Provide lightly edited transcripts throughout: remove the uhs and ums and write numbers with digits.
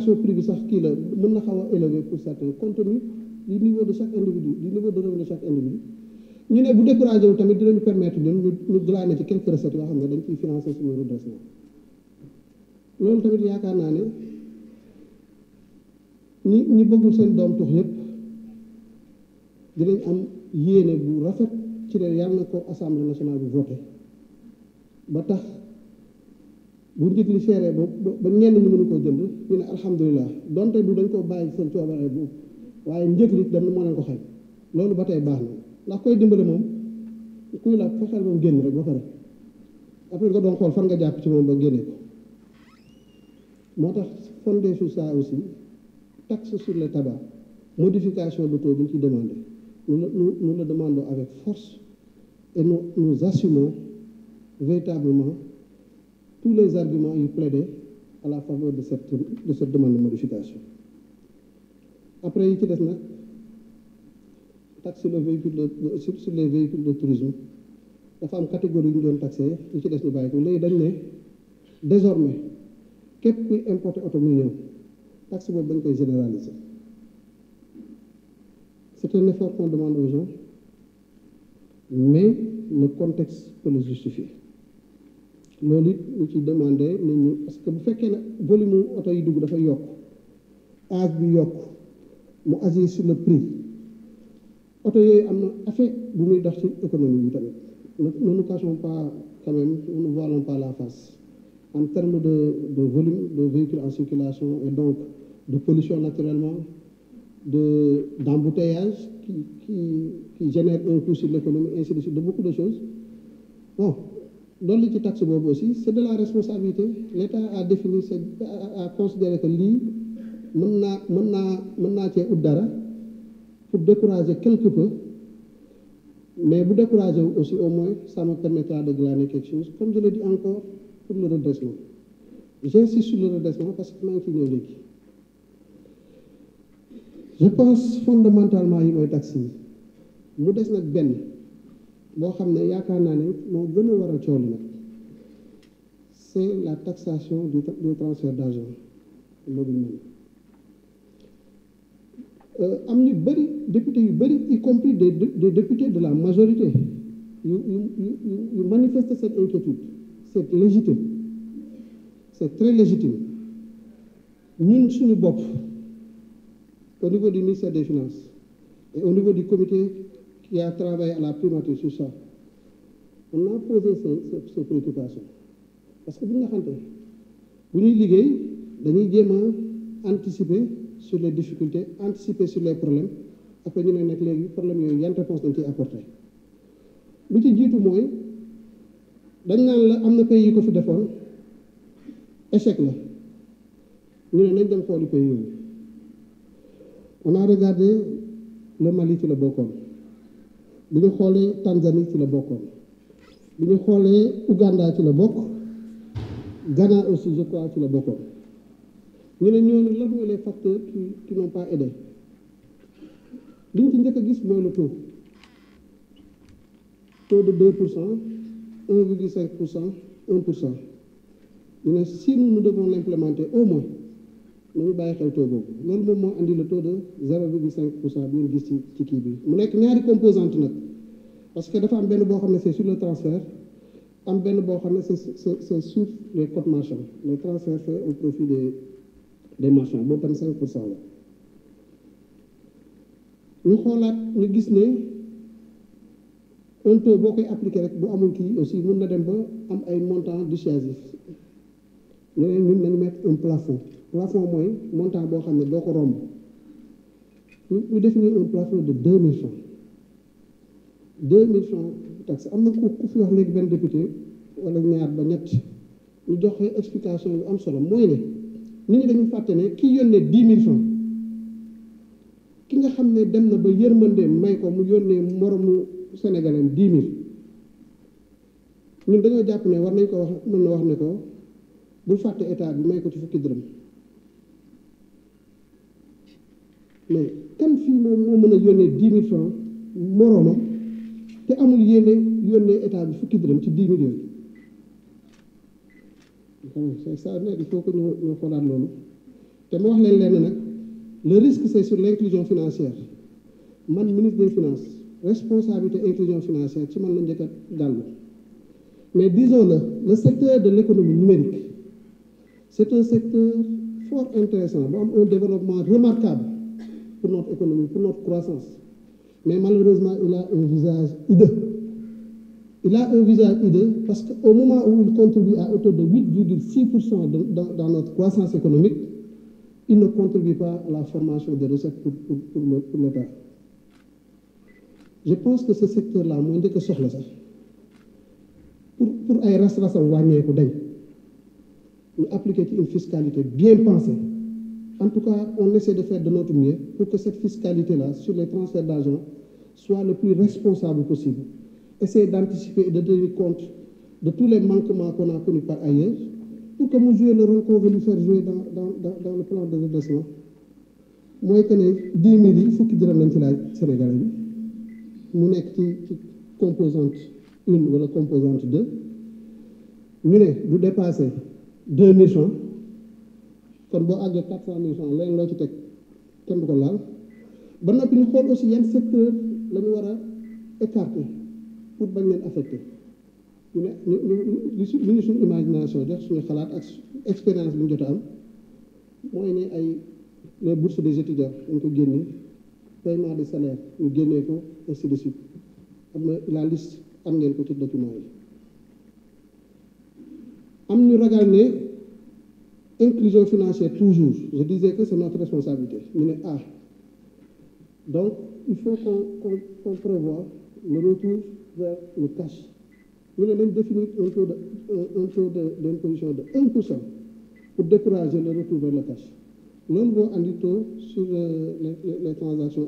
rémunération prix bi sax kii la mën na xaw a élevé pour certains compte tenu du niveau de chaque individu du niveau de revenu de chaque individu ñu ne bu découragé wu tamit dinañu permettre ñun ñu glaner ci quelques recettes yoo xam ne dañ ciy financer suñu redressement loolu tamit yaakaar naa ne ñi bëggul seen doom tux yëpp dinañ am yéene bu rafet ci ne yàlla na ko assemblée nationale bi voté ba tax bu njëg li seeree ba ñenn ñu mënu koo jënd ñu ne alhamdulilah donte du dañ koo bàyyi seen coobare bu waaye njëg li dem moo leen ko xëy loolu ba tey baax na ndax koy dimbale moom kuy la fexeel moom génn rek ba pare après nga doon xool fan nga jàpp ci moom ba génnee ko moo tax fondé sur ça aussi taxe sur le tabac modification de taux bi ñu ci demandé nous le demandons avec force et nous assumons véritablement tous les arguments yu plaidaient à la faveur de cette demande de modification après yi ci des nag taxe sur les véhicules de tourisme dafa am catégorie yu ñu doon taxé yi ci des ñu bàyyi ko léegi dañ ne désormais képp kuy importer oto muy ñëw taxe boobu dañ koy généraliser c'est un effort qu'on demande aux gens mais le contexte peut le justifier loolu it ñu ci demandé nit ñi parce que bu fekkee ne volume oto yi dugg dafa yokk âge bi yokk mu agir sur le prix oto yooyu am na effet bu muy dox ci économie bi tamit ne nous cachons pas quand même ne nous voilons pas la face en termes de volume de véhicules en circulation et donc de pollution naturellement d'embouteillage qui génère un coût sur l'économie ainsi de suite de beaucoup de choses bon loolu li ci taxe boobu aussi c'est de la responsabilité l'État a défini a considéré que lii mën naa cee ut dara pour décourager quelque peu mais bu décourager aussi au moins ça me permettra de glaner quelque chose comme je le dis encore pour le redressement j'insiste sur le redressement parce que maa ngi ciy ñëw léegi je pense fondamentalement yi mooy taxe yi mu des nag benn boo xam ne yaakaar naa ne moo gën a waral coono nag c'est la taxation du transfert d'argent mobile money am ñu bëri député yu bëri y compris des députés de la majorité yu manifester cette inquiétude c'est légitime c'est très légitime ñun suñu bopp au niveau du ministère des Finances et au niveau du comité qui a travaillé à la primature sur ça on a posé ces préoccupations parce que bu ñu naxante bu ñuy liggéey dañuy jéem a anticiper sur les difficultés anticiper sur les problèmes après ñu ne nekk léegi problème yooyu yan réponse dañ ciy apporter lu ci jiitu mooy dañ naan la am na pays yu ko fi defoon échec la ñu ne nañ dem xooli pays yooyu on a regardé le Mali ci la bokkoon bi ñu xoolee Tanzanie ci la bokkoon bi ñu xoolee Ouganda ci la bokk Ghana aussi je crois ci la bokkoon ñu ne ñooñu lan mooy les facteurs qui n'ont pas aidé li ñu ci njëkk a gis mooy le taux de 2%, 1,5%, 1%. Mais si nous devons l'implémenter au moins, nous devons faire le taux. Nous devons andi le taux de 0,5% bien gis ci kii bi mu nekk ñaari composante nag parce que dafa am benn boo xam ne c'est sur le transfert am benn boo xam ne c'est sur les cotes marchands les transferts faits au profit des marchands boobu tam 5% la ñu xoolaat ñu gis ne un taux boo koy appliqué rek bu amul kii aussi mën na dem ba am ay montants dissuasifs ñu ne ñun nañu mettre un plafond mooy montant boo xam ne doo ko romb ñu définir un plafond de 2000 francs 2000 francs taxe am na ku fi wax léegi benn député wala ñaar ba ñett ñu joxe explication yu am solo mooy ne nit ñi dañu fàtte ne ki yónnee 10 000 francs ki nga xam ne dem na ba yërmande may ko mu yónnee moromu Sénégalais 10 000 ñun dañoo jàpp ne war nañ ko wax mën na wax ne ko bul fàtte état bi may ko ci fukki dërëm mais kan fii moom moo mën a yónnee 10 000 francs moroomam te amul yónnee état bi fukki dërëm ci 10 000 yooyu c'est ça il faut que ñu xoolaat loolu te ma wax leen lenn nag le risque c'est sur l'inclusion financière man ministre des finances responsabilité inclusion financière ci man la njëkk a gàllu mais disons-le, le secteur de l'économie numérique c'est un secteur fort intéressant bu am un développement remarquable pour notre économie, pour notre croissance. Mais malheureusement, il a un visage hideux. Il a un visage hideux parce qu'au moment où il contribue à hauteur de 8,6% dans notre croissance économique, il ne contribue pas à la formation des recettes pour l'État. Je pense que ce secteur-là, moins que soxla sax pour ay ras-rasam wàññeeku dañ ñu appliquer une fiscalité bien pensée. En tout cas, on essaie de faire de notre mieux pour que cette fiscalité-là, sur les transferts d'argent, soit le plus responsable possible. Essayer d'anticiper et de tenir compte de tous les manquements qu'on a connus par ailleurs, pour que nous jouions le rôle qu'on veut nous faire jouer dans le plan de redressement. Moi, je connais 10 000, il faut qu'ils disent la Sénégalais. Nous sommes ci composante 1 ou la composante 2. Nous dépassons 2 000 francs. kon boo àggee 400 000 francs léegi loo ci teg kenn du ko laal ba noppi ñu xool aussi yan secteur la ñu war a écarter pour bañ leen affecté ñu ne ñu suñu imagination jox suñu xalaat ak expérience bi ñu jot a am mooy ne ay les bourses des étudiants dañ ko génne paiement de salaire ñu génnee ko ainsi de suite am na la liste am ngeen ko ci document yi am ñu ragal ne inclusion financière toujours, je disais que c'est notre responsabilité. Donc, il faut qu'on prévoie le retour vers le cash. Nous allons définir un taux d'imposition de 1% pour décourager le retour vers le cash. Nous allons un taux sur les transactions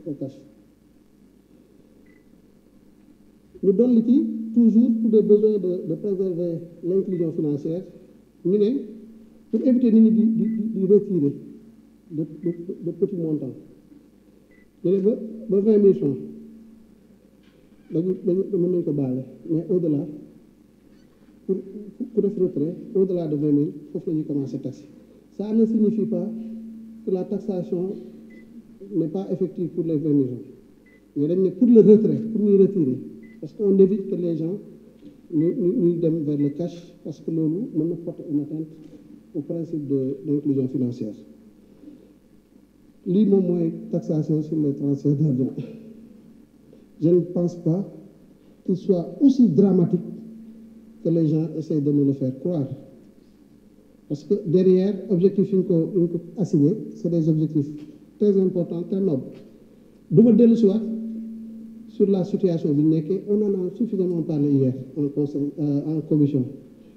au cash. Nous donnons toujours pour des besoins de préserver l'inclusion financière. Pour éviter de retirer de petits montants. Nous avons 20 000 francs. Mais au-delà, pour être retrait, au-delà de 20 000, il faut que nous commencions à taxer. Ça ne signifie pas que la taxation n'est pas effective pour les 20 000 francs. Mais pour le retrait, pour nous retirer, parce qu'on évite que les gens nous donnent vers le cash, parce que nous porte une atteinte au principe d'inclusion financière. Lii moom mooy taxation sur les transferts d'argent. Je ne pense pas qu'il soit aussi dramatique que les gens essaient de nous le faire croire. Parce que derrière, objectifs assignés, c'est des objectifs très importants, très nobles. Du ma dellu si waat sur la situation bi ñu nekkee, on en a suffisamment parlé hier en commission.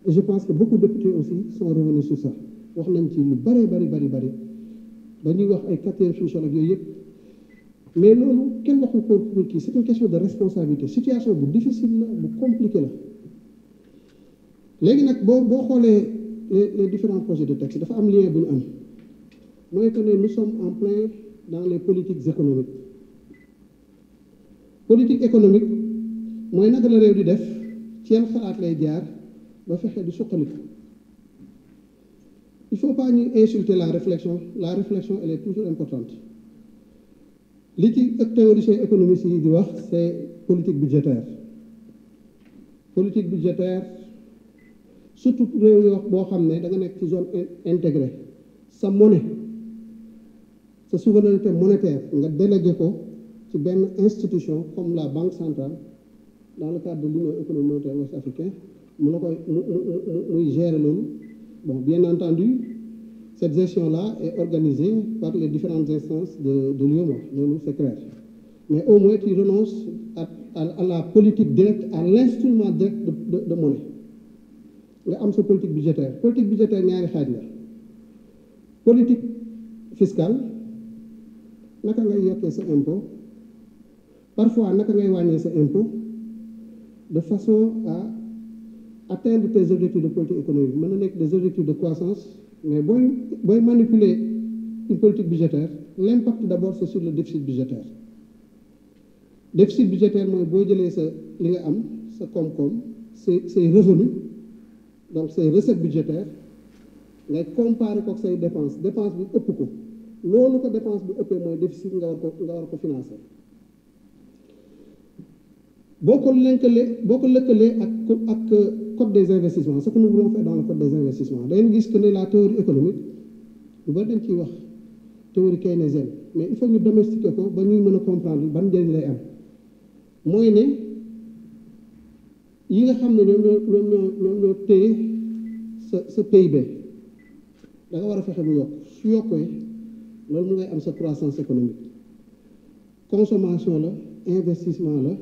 Et je pense que beaucoup de députés aussi sont revenus sur ça. wax nañ ci lu bari dañuy wax ay 4e sous-sol ak yooyu yëpp mais loolu kenn waxu ko pour kii c'est une question de responsabilité situation bu difficile la bu compliqué la léegi nag boo xoolee les différents projets de texte dafa am lien bu ñu am mooy que ne nous sommes en plein dans les politiques économiques politique économique mooy naka la réew di def ci yan xalaat lay jaar ba fexe di suqaliku il faut pas ñu insulter la réflexion elle est toujours importante li ci théoriciens économistes yi di wax c'est politique budgétaire surtout réew yoo boo xam ne da nga nekk ci zone intégrée sa monnaie sa souveraineté monétaire nga délégué ko ci benn institution comme la banque centrale dans le cadre de l'Union économique monétaire ouest africaine mu la koy muy gérer loolu. Bon, bien entendu, cette gestion-là est organisée par les différentes instances de l'UEMOA, c'est clair. Mais au moins, tu renonces à la politique directe, à l'instrument direct de monnaie. nga am sa politique budgétaire ñaari xaaj la politique fiscale naka ngay yokkee sa impôt parfois naka ngay wàññee sa impôt de façon à atteindre tes objectifs de politique économique mën na nekk des objectifs de croissance mais booy manipuler une politique budgétaire l'impact d'abord c'est sur le déficit budgétaire mooy boo jëlee sa li nga am sa koom-koom say revenus donc say recettes budgétaires ngay comparer ko say dépense bi ëpp ko loolu ko dépense bi ëppee mooy déficit nga war ko financer boo ko lëkkalee ak code des investissements ce que nous voulons faire dans le code des investissements da ngeen gis que ne la théorie économique lu bari dañ ciy wax théorie keynésienne mais il faut ñu domestiquer ko ba ñuy mën a comprendre ban njëriñ lay am mooy ne yi nga xam ne ñoom ñoo téye sa PIB da nga war a fexe mu yokk su yokkee loolu mu ngay am sa croissance économique consommation la investissement la